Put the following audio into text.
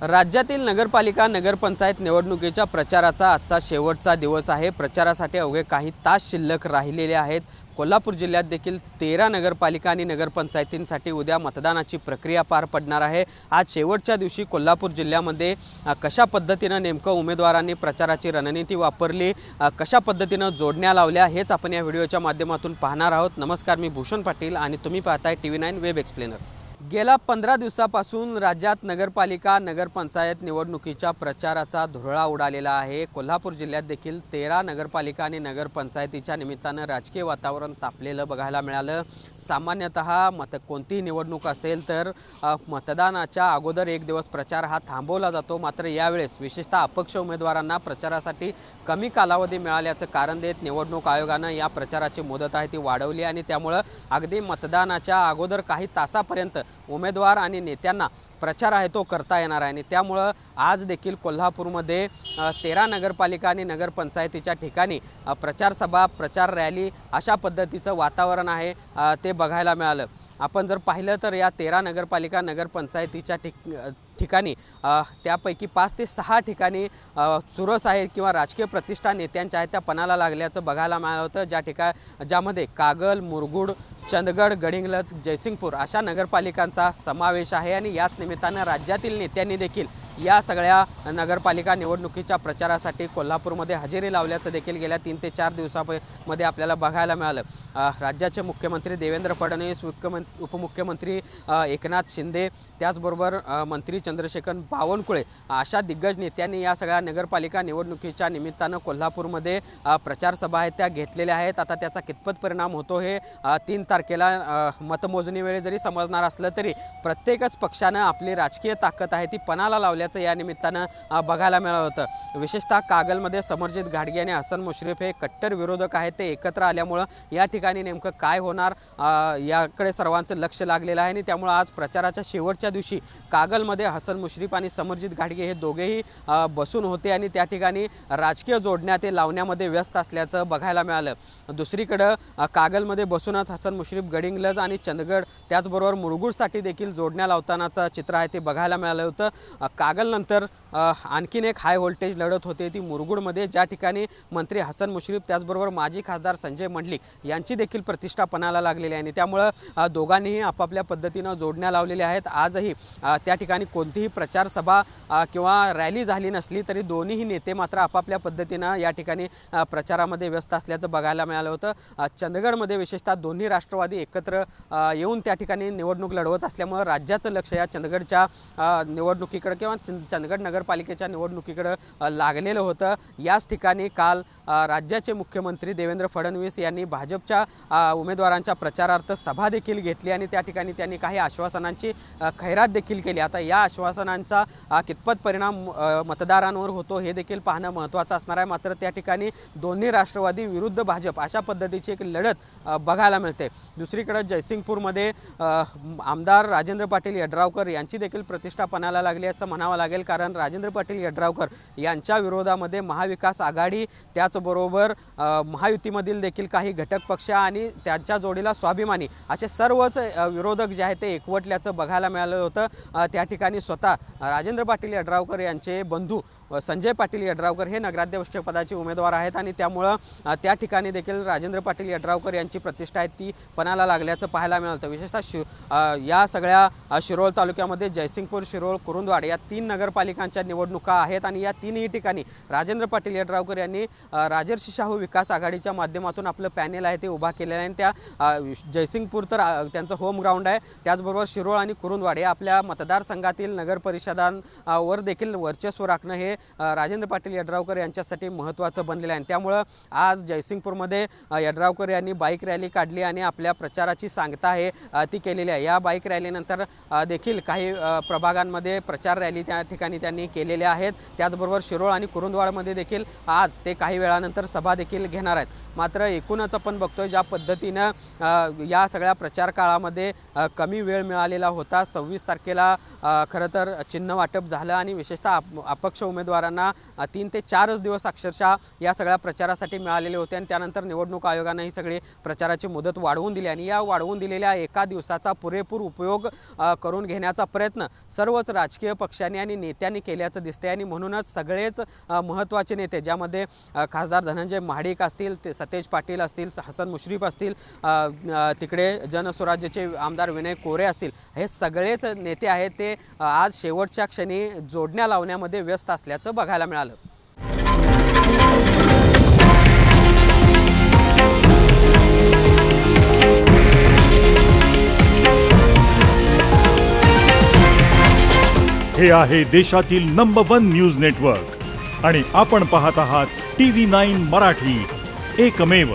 राज्यातील नगरपालिका नगरपंचायत निवडणुकीच्या प्रचाराचा आजचा शेवटचा दिवस आहे। प्रचारासाठी अवघे काही तास शिल्लक राहिलेले आहेत। कोल्हापूर जिल्ह्यात देखील 13 नगरपालिका आणि नगरपंचायतींसाठी उद्या मतदानाची प्रक्रिया पार पडणार आहे। आज शेवटच्या दिवशी कोल्हापूर जिल्ह्यामध्ये कशा पद्धतीने नेमकं उमेदवारांनी प्रचाराची रणनीती वापरली, कशा पद्धतीने जोडण्या लावल्या हेच आपण या व्हिडिओच्या माध्यमातून पाहणार आहोत। नमस्कार, मी भूषण पाटील आणि तुम्ही पाहताय TV9 वेब एक्सप्लेनर। गेल्या 15 दिवसापासून राज्यात नगरपालिका नगरपंचायत निवडणुकीच्या प्रचाराचा धुरळा उडालेला आहे। कोल्हापूर जिल्ह्यात देखील 13 नगरपालिका आणि नगरपंचायतीच्या निमित्ताने राजकीय वातावरण तापलेलं बघायला मिळालं। सामान्यतः कोणतीही निवडणूक असेल तर मतदानाच्या अगोदर एक दिवस प्रचार हा थांबवला जातो, मात्र यावेळेस विशेषतः अपक्ष उमेदवारांना प्रचारासाठी कमी कालावधी मिळाल्याचं कारण देत निवडणूक आयोगानं या प्रचाराची मुदत आहे ती वाढवली आणि त्यामुळे अगदी मतदानाच्या अगोदर काही तासापर्यंत उमेदवार आणि नेत्यांना प्रचार आहे तो करता येणार आहे। आणि त्यामुळे आज देखील कोल्हापूरमध्ये 13 नगरपालिका आणि नगरपंचायतीच्या ठिकाणी प्रचार सभा, प्रचार रॅली अशा पद्धतीचं वातावरण आहे ते बघायला मिळालं। आपण जर पाहिलं तर या 13 नगरपालिका नगरपंचायतीच्या ठिकाणी त्यापैकी 5 ते 6 ठिकाणी चुरस आहे किंवा राजकीय प्रतिष्ठा नेत्यांच्या आहेत त्या पणाला लागल्याचं बघायला मिळालं होतं। ज्यामध्ये कागल, मुरगुड, चंदगड, गडिंग्लज, जयसिंगपूर अशा नगरपालिकांचा समावेश आहे। आणि याच निमित्तानं राज्यातील नेत्यांनी देखील या सगळ्या नगरपालिका निवडणुकीच्या प्रचारासाठी कोल्हापूरमध्ये हजेरी लावल्याचं देखील गेल्या 3 ते 4 दिवसांमध्ये आपल्याला बघायला मिळालं। राज्याचे मुख्यमंत्री देवेंद्र फडणवीस, उपमुख्यमंत्री एकनाथ शिंदे, त्याचबरोबर मंत्री चंद्रशेखर बावनकुळे अशा दिग्गज नेत्यांनी या सगळ्या नगरपालिका निवडणुकीच्या निमित्तानं कोल्हापूरमध्ये प्रचार सभा आहेत त्या घेतलेल्या आहेत। आता त्याचा कितपत परिणाम होतो हे 3 तारखेला मतमोजणी वेळी जरी समजणार असलं तरी प्रत्येकच पक्षानं आपली राजकीय ताकद आहे ती पणाला लावल्याचं या निमित्तानं बघायला मिळालं होतं। विशेषतः कागलमध्ये समरजित घाटगे आणि हसन मुश्रीफ हे कट्टर विरोधक आहेत ते एकत्र आल्यामुळं या ठिकाणी नेमकं काय होणार याकडे सर्वांचं लक्ष लागलेलं आहे। आणि त्यामुळे आज प्रचाराच्या शेवटच्या दिवशी कागलमध्ये हसन मुश्रीफ आणि समरजित घाटगे हे दोघेही बसून होते आणि त्या ठिकाणी राजकीय जोडण्या ते लावण्यामध्ये व्यस्त असल्याचं बघायला मिळालं। दुसरीकडं कागलमध्ये बसूनच हसन मुश्रीफ गडिंग्लज आणि चंदगड त्याचबरोबर मुरगुडसाठी देखील जोडण्या लावतानाचं चित्र आहे ते बघायला मिळालं होतं। कागलनंतर आणखीन एक हाय व्होल्टेज लढत होते ती मुरगुडमध्ये, ज्या ठिकाणी मंत्री हसन मुश्रीफ त्याचबरोबर माजी खासदार संजय मंडलिक यांची देखील प्रतिष्ठा पणाला लागलेली आहे। आणि त्यामुळं दोघांनीही आपापल्या पद्धतीनं जोडण्या लावलेल्या आहेत। आजही त्या ठिकाणी कोणतीही प्रचार सभा किंवा रॅली झाली नसली तरी दोन्हीही नेते मात्र आपापल्या पद्धतीनं या ठिकाणी प्रचारामध्ये व्यस्त असल्याचं बघायला मिळालं होतं। चंदगडमध्ये विशेषतः दोन्ही राष्ट्रवादी एकत्र येऊन त्या ठिकाणी निवडणूक लढवत असल्यामुळे राज्याचं लक्ष या चंदगडच्या निवडणुकीकडे किंवा चंदगड नगरपालिकेच्या निवडणुकीकडे लागलेलं होतं। याच ठिकाणी काल राज्याचे मुख्यमंत्री देवेंद्र फडणवीस यांनी भाजपच्या उमेदवारांच्या प्रचारार्थ सभा देखील घेतली आणि त्या ठिकाणी त्यांनी काही आश्वासनांची खैरात देखील केली। आता या आश्वासनांचा कितपत परिणाम मतदारांवर होतो हे देखील पाहणं महत्त्वाचं असणार आहे। मात्र त्या ठिकाणी दोन्ही राष्ट्रवादी विरुद्ध भाजप अशा पद्धतीची एक लढत बघायला मिळते। दुसरीकडे जयसिंगपूरमध्ये आमदार राजेंद्र पाटील यड्रावकर यांची देखील प्रतिष्ठा पणाला लागली असं म्हणावं लागेल, कारण राजेंद्र पाटील यड्रावकर यांच्या विरोधामध्ये महाविकास आघाडी त्याचबरोबर महायुतीमधील देखील काही घटक पक्ष आणि त्यांच्या जोडीला स्वाभिमानी असे सर्वच विरोधक जे आहेत ते एकवटल्याचं बघायला मिळालं होतं। त्या ठिकाणी स्वतः राजेंद्र पाटील यड्रावकर यांचे बंधू संजय पाटील यड्रावकर हे नगराध्यक्ष पदाचे उमेदवार आहेत आणि त्यामुळं त्या ठिकाणी देखील राजेंद्र पाटील यड्रावकर यांची प्रतिष्ठा आहे ती पणाला लागल्याचं पाहायला मिळालं। विशेषतः या सगळ्या शिरोळ तालुक्यामध्ये जयसिंगपूर, शिरोळ, कुरुंदवाड या 3 नगरपालिकांच्या निवडणुका आहेत आणि या 3ही ठिकाणी राजेंद्र पाटील यड्रावकर यांनी राजर्षी शाहू विकास आघाडीच्या माध्यमातून आपलं पॅनेल आहे ते उभा केलेलं आहे। आणि त्या जयसिंगपूर तर त्यांचं होम ग्राउंड आहे, त्याचबरोबर शिरोळ आणि कुरुंदवाड या आपल्या मतदारसंघातील नगर परिषदांवर देखील वर्चस्व राखणं हे राजेंद्र पाटील यड्रावकर यांच्यासाठी महत्त्वाचं बनलेलं आहे। त्यामुळं आज जयसिंगपूरमध्ये यड्रावकर यांनी बाईक रॅली काढली आणि आपल्या प्रचाराची सांगता आहे ती केलेली आहे। या बाईक रॅलीनंतर देखील काही प्रभागांमध्ये प्रचार रॅली त्या ठिकाणी त्यांनी केलेल्या आहेत। त्याचबरोबर शिरोळ आणि कुरुंदवाडमध्ये देखील आज ते काही वेळानंतर सभा देखील घेणार आहेत। मात्र एकूणच आपण बघतोय ज्या पद्धतीनं या सगळ्या प्रचार काळामध्ये कमी वेळ मिळालेला होता। 26 तारखेला खरं तर चिन्ह वाटप झालं आणि विशेषतः अपक्ष उमेदवारांना 3 ते 4 दिवस अक्षरशः या सगळ्या प्रचारासाठी मिळालेले होते आणि त्यानंतर निवडणूक आयोगाने ही सगळी प्रचाराची मुदत वाढवून दिली आणि या वाढवून दिलेल्या एका दिवसाचा पुरेपूर उपयोग करून घेण्याचा प्रयत्न सर्वच राजकीय पक्षांनी आणि नेत्यांनी केल्याचं दिसते आणि म्हणूनच सगळेच महत्त्वाचे नेते ज्यामध्ये खासदार धनंजय महाडिक असतील, ते सतेज पाटील असतील, हसन मुश्रीफ असतील, तिकडे जनस्वराज्याचे आमदार विनय कोरे असतील, हे सगळेच नेते आहेत ते आज शेवटच्या क्षणी जोडण्या लावण्यामध्ये व्यस्त असल्याचं बघायला मिळालं. हे आहे देशातील नंबर 1 न्यूज नेटवर्क आणि आपण पाहत आहात TV9 मराठी, एकमेव.